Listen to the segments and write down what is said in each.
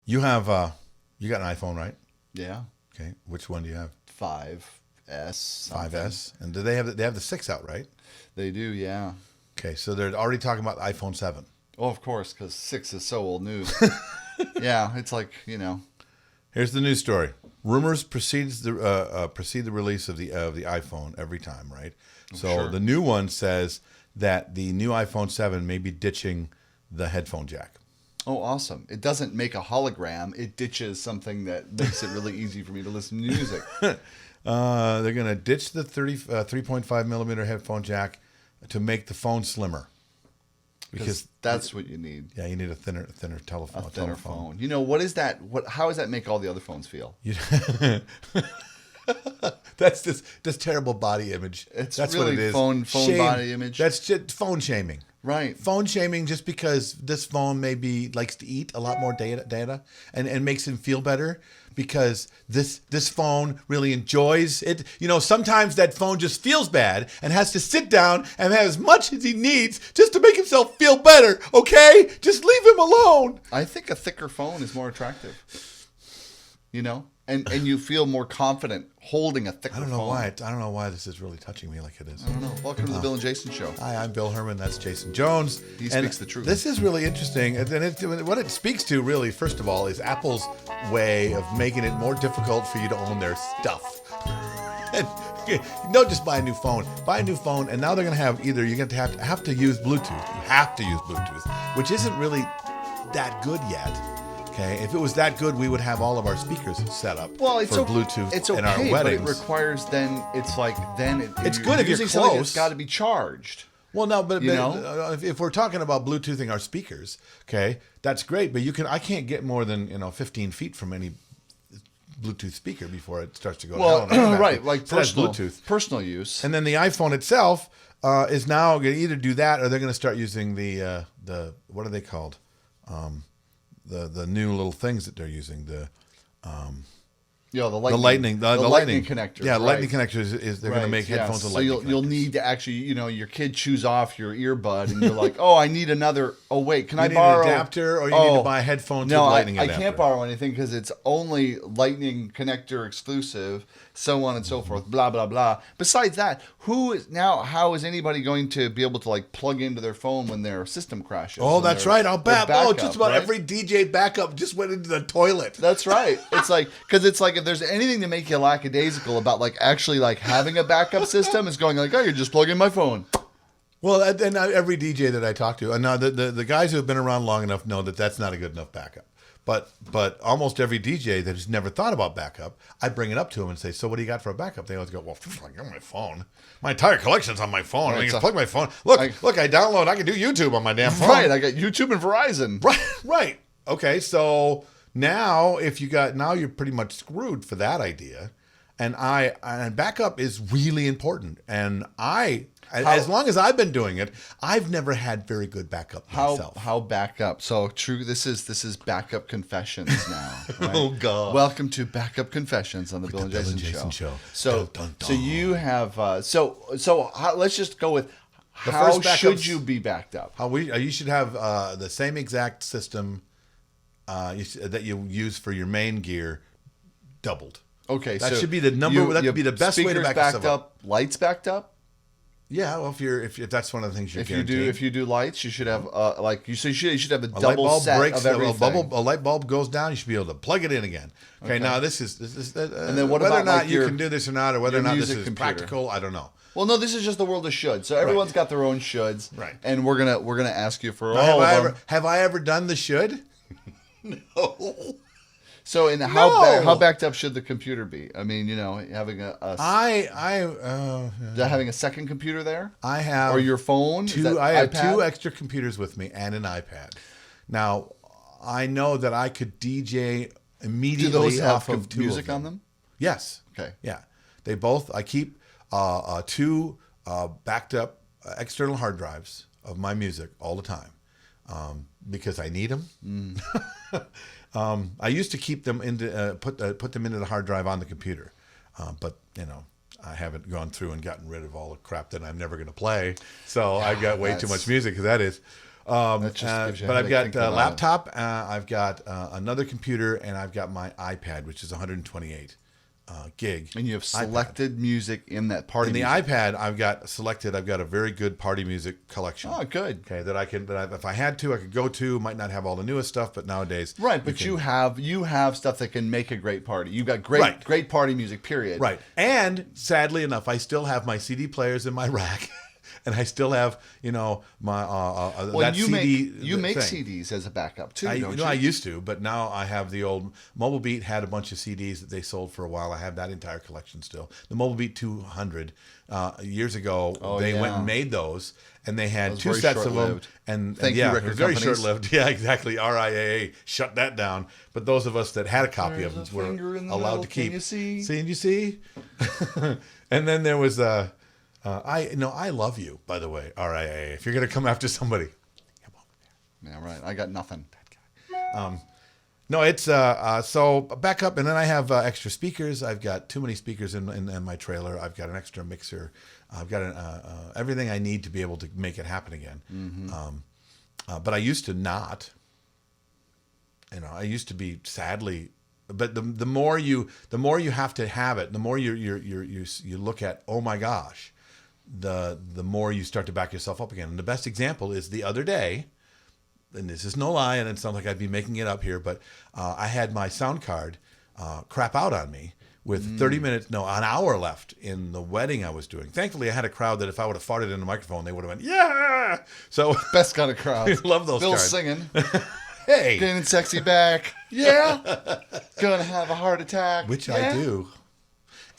You got an iPhone, right? Yeah. Okay. Which one do you have? 5S. Something. 5S. And do they have the 6 out, right? They do, yeah. Okay, so they're already talking about the iPhone 7. Oh, of course, because 6 is so old news. Yeah, it's like, Here's the news story. Rumors precede the release of the iPhone every time, right? So sure. The new one says that the new iPhone 7 may be ditching the headphone jack. Oh, awesome. It doesn't make a hologram. It ditches something that makes it really easy for me to listen to music. They're going to ditch the 3.5 millimeter headphone jack to make the phone slimmer. Because that's what you need. Yeah, you need a thinner telephone. A thinner phone. What is that? How does that make all the other phones feel? That's this terrible body image. That's really what it is. Phone body image. That's just phone shaming. Right. Phone shaming just because this phone maybe likes to eat a lot more data and makes him feel better because this phone really enjoys it. Sometimes that phone just feels bad and has to sit down and have as much as he needs just to make himself feel better, okay? Just leave him alone. I think a thicker phone is more attractive. And you feel more confident holding a thicker phone. I don't know why this is really touching me like it is. I don't know. Welcome to the Bill and Jason Show. Hi, I'm Bill Hermann. That's Jason Jones. He speaks the truth. This is really interesting. And what it speaks to, really, first of all, is Apple's way of making it more difficult for you to own their stuff. And, don't just buy a new phone. Buy a new phone, and now they're going to have you're going to have to use Bluetooth. You have to use Bluetooth, which isn't really that good yet. Okay, if it was that good, we would have all of our speakers set up for Bluetooth in our weddings. But it requires it's good if you're close. It's got to be charged. Well, no, but if we're talking about Bluetoothing our speakers, okay, that's great. But I can't get more than 15 feet from any Bluetooth speaker before it starts to go down. Right, like personal use. And then the iPhone itself is now going to either do that or they're going to start using the what are they called? The new little things that they're using, the lightning connector. Yeah, lightning connector is they're going to make headphones with lightning. So you'll need to actually, your kid chews off your earbud, and you're like, oh, I need another. Oh wait, can I borrow an adapter, or you need to buy headphones with lightning adapter? I can't borrow anything because it's only lightning connector exclusive. So on and so forth, blah blah blah. Besides that, how is anybody going to be able to plug into their phone when their system crashes? Oh, that's right. I'll bet. Just about every DJ backup just went into the toilet. That's right. It's because if there's anything to make you lackadaisical about actually having a backup system, it's going you just plug in my phone. Well, and every DJ that I talk to, and now the guys who have been around long enough know that that's not a good enough backup. But almost every DJ that has never thought about backup, I bring it up to them and say, so what do you got for a backup? They always go, well, I got my phone. My entire collection's on my phone. I can plug my phone. Look, I can do YouTube on my damn phone. Right, I got YouTube and Verizon. Right. Okay, so now you're pretty much screwed for that idea. And backup is really important. And as long as I've been doing it, I've never had very good backup myself. How backup? So true. This is backup confessions now. Right? Oh God! Welcome to backup confessions on the Bill and Jason Show. So you have let's just go with how should you be backed up? You should have the same exact system that you use for your main gear doubled. Okay, that should be the number. That would be the best way to back backed up. Lights backed up. Yeah, well, if that's one of the things you're if you do lights, you should have you should have a double set of everything. A light bulb goes down, you should be able to plug it in again. Okay. Now this is and then whether or not you can do this or not, or whether or not this is practical, I don't know. Well, no, this is just the world of should. So everyone's got their own shoulds, right? And we're gonna ask you for have I ever done the should? No. So, how backed up should the computer be? I mean, having having a second computer there. I have, or your phone. I have two extra computers with me and an iPad. Now, I know that I could DJ immediately. Do those have off of two music of them. on them? Yes. Okay. Yeah, they both. I keep two backed up external hard drives of my music all the time because I need them. Mm. I used to keep them put them into the hard drive on the computer, but I haven't gone through and gotten rid of all the crap that I'm never going to play. So I've got way too much music because that is. That just gives you a But I've headache got thinking a about it. laptop, I've got another computer, and I've got my iPad, which is 128 gig. And you have iPad. selected music in that party In the music. iPad, I've got a very good party music collection. Oh, good. Okay, if I had to, I could go to. Might not have all the newest stuff, but nowadays, Right, but you have stuff that can make a great party. You've got great party music, period. Right. And sadly enough, I still have my CD players in my rack. And I still have, my that you CD. make thing. CDs as a backup too, I don't you? I used to, but now I have the old Mobile Beat had a bunch of CDs that they sold for a while. I have that entire collection still. The Mobile Beat 200 years ago, they went and made those, and they had two sets of them. And Thank you, record it was very companies. short-lived. Yeah, exactly. RIAA shut that down. But those of us that had a copy of them were allowed to keep. Can you see? See, you see? And then there was I love you, by the way, RIA. If you're going to come after somebody. Yeah, right. I got nothing. No, it's so back up, and then I have extra speakers. I've got too many speakers in my trailer. I've got an extra mixer. I've got everything I need to be able to make it happen again. Mm-hmm. But I used to not. I used to be sadly. But the more you have to have it, the more you look at, oh my gosh, the more you start to back yourself up again. And the best example is the other day, and this is no lie, and it sounds like I'd be making it up here, but I had my sound card crap out on me with an hour left in the wedding I was doing. Thankfully, I had a crowd that if I would have farted in the microphone, they would have went, yeah! So Best kind of crowd. I love those Bill's cards. singing. Hey! Getting sexy back. Yeah. Gonna have a heart attack. Which I do.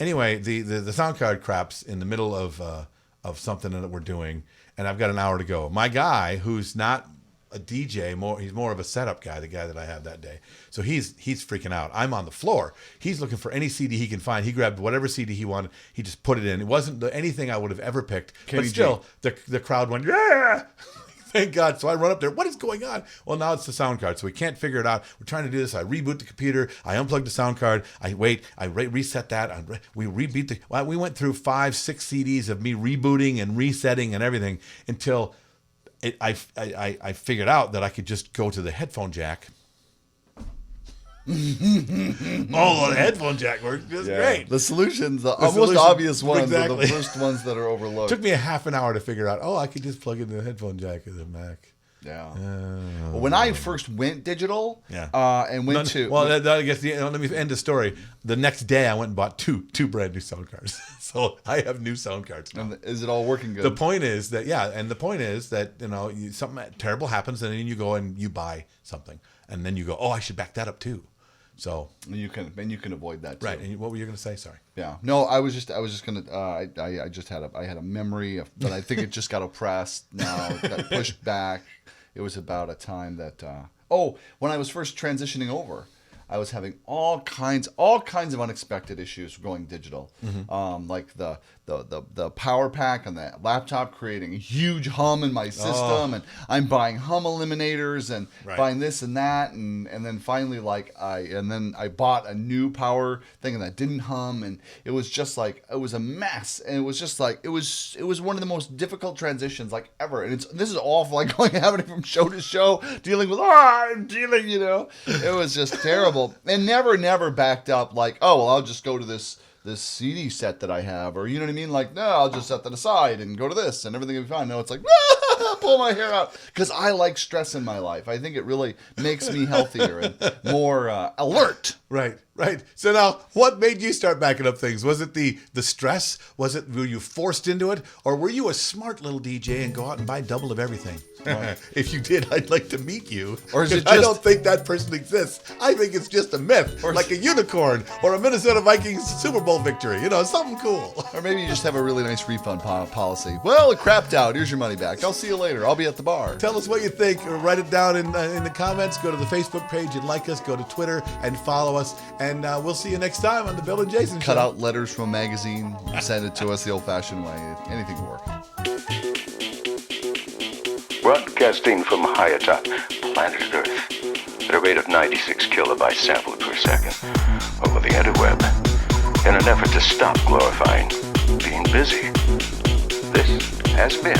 Anyway, the sound card craps in the middle of something that we're doing, and I've got an hour to go. My guy, who's not a DJ, he's more of a setup guy, the guy that I had that day. So he's freaking out. I'm on the floor. He's looking for any CD he can find. He grabbed whatever CD he wanted. He just put it in. It wasn't anything I would have ever picked. Kenny But still, the crowd went, yeah! Thank God. So I run up there. What is going on? Well, now it's the sound card. So we can't figure it out. We're trying to do this. I reboot the computer. I unplug the sound card. I wait. I reset that. We rebeat we went through 5-6 CDs of me rebooting and resetting and everything until I figured out that I could just go to the headphone jack. The headphone jack works just great. The solutions, the most solution- obvious ones are exactly. the first ones that are overlooked. Took me a half an hour to figure out, I could just plug in the headphone jack of the Mac. Yeah. Well, when I first went digital, and went to I guess let me end the story. The next day, I went and bought two brand new sound cards. So I have new sound cards now. and is it all working good? The point is that something terrible happens, and then you go and you buy something, and then you go, I should back that up too. So you can avoid that too. Right. And what were you going to say? Sorry. Yeah. No, I was just gonna. I just had a memory of, but I think it just got oppressed. Now it got pushed back. It was about a time that when I was first transitioning over, I was having all kinds of unexpected issues going digital. Mm-hmm. Like the power pack on that laptop creating a huge hum in my system, and I'm buying hum eliminators and buying this and that, and then finally I bought a new power thing and that didn't hum, and it was just like it was a mess, and it was just like it was one of the most difficult transitions like ever, and this is awful, like having it from show to show, dealing with it was just terrible, and never backed up like I'll just go to this CD set that I have, or you know what I mean? Like, no, I'll just set that aside and go to this and everything will be fine. No, it's like, pull my hair out. Because I like stress in my life. I think it really makes me healthier and more alert. Right. So now, what made you start backing up things? Was it the stress? Were you forced into it? Or were you a smart little DJ and go out and buy double of everything? If you did, I'd like to meet you. Or is it I don't think that person exists. I think it's just a myth, Or like a unicorn or a Minnesota Vikings Super Bowl victory. Something cool. Or maybe you just have a really nice refund policy. Well, it crapped out. Here's your money back. I'll see you later. I'll be at the bar. Tell us what you think. Or write it down in the comments. Go to the Facebook page and like us. Go to Twitter and follow us. And we'll see you next time on the Bill and Jason Show. Cut out letters from a magazine. Send it to us the old-fashioned way. Anything will work. Broadcasting from high atop planet Earth at a rate of 96 kilobytes sampled per second over the interweb in an effort to stop glorifying being busy. This has been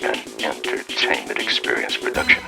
and entertainment experience production.